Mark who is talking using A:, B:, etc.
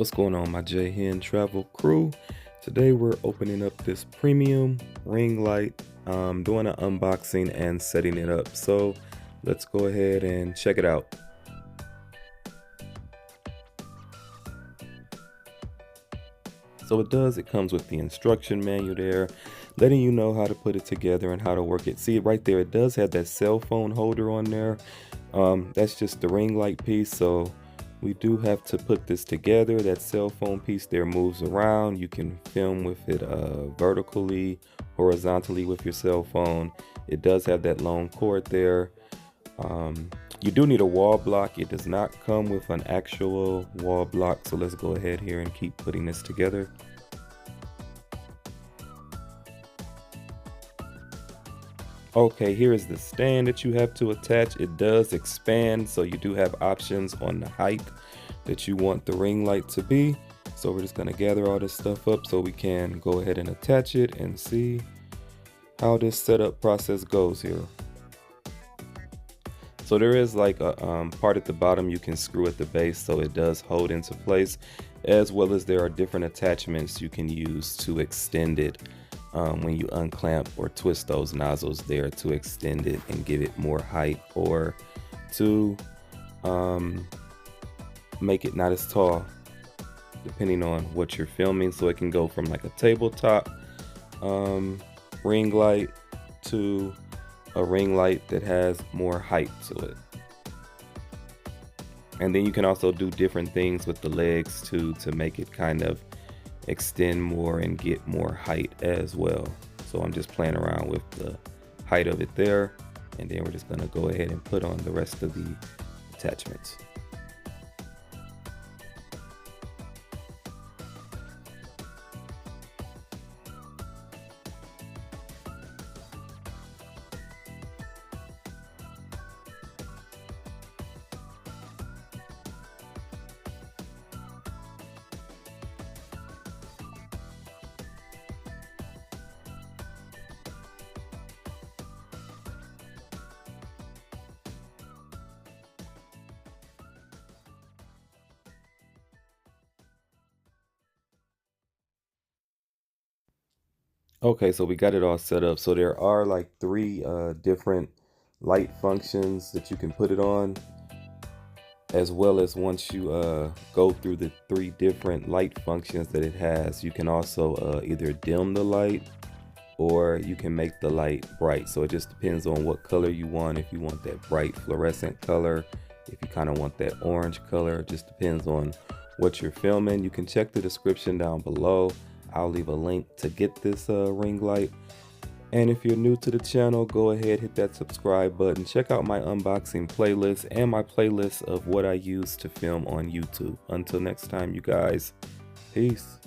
A: What's going on, my J-Hen travel crew? Today we're opening up this premium ring light, doing an unboxing and setting it up. So let's go ahead and check it out. So it comes with the instruction manual there, letting you know how to put it together and how to work it. See right there, it does have that cell phone holder on there. That's just the ring light piece, so we do have to put this together. That cell phone piece there moves around. You can film with it vertically, horizontally with your cell phone. It does have that long cord there. You do need a wall block. It does not come with an actual wall block, so let's go ahead here and keep putting this together. Okay, here is the stand that you have to attach. It does expand, so you do have options on the height that you want the ring light to be. So we're just going to gather all this stuff up so we can go ahead and attach it and see how this setup process goes here. So there is like a part at the bottom you can screw at the base, so it does hold into place, as well as there are different attachments you can use to extend it. When you unclamp or twist those nozzles there to extend it and give it more height, or to make it not as tall, depending on what you're filming. So it can go from like a tabletop ring light to a ring light that has more height to it. And then you can also do different things with the legs too, to make it kind of extend more and get more height as well. So I'm just playing around with the height of it there, and then we're just going to go ahead and put on the rest of the attachments. Okay, so we got it all set up. So there are like three different light functions that you can put it on, as well as once you go through the three different light functions that it has, you can also either dim the light or you can make the light bright. So it just depends on what color you want. If you want that bright fluorescent color, if you kind of want that orange color, it just depends on what you're filming. You can check the description down below. I'll leave a link to get this ring light. And if you're new to the channel, go ahead, hit that subscribe button. Check out my unboxing playlist and my playlist of what I use to film on YouTube. Until next time, you guys, peace.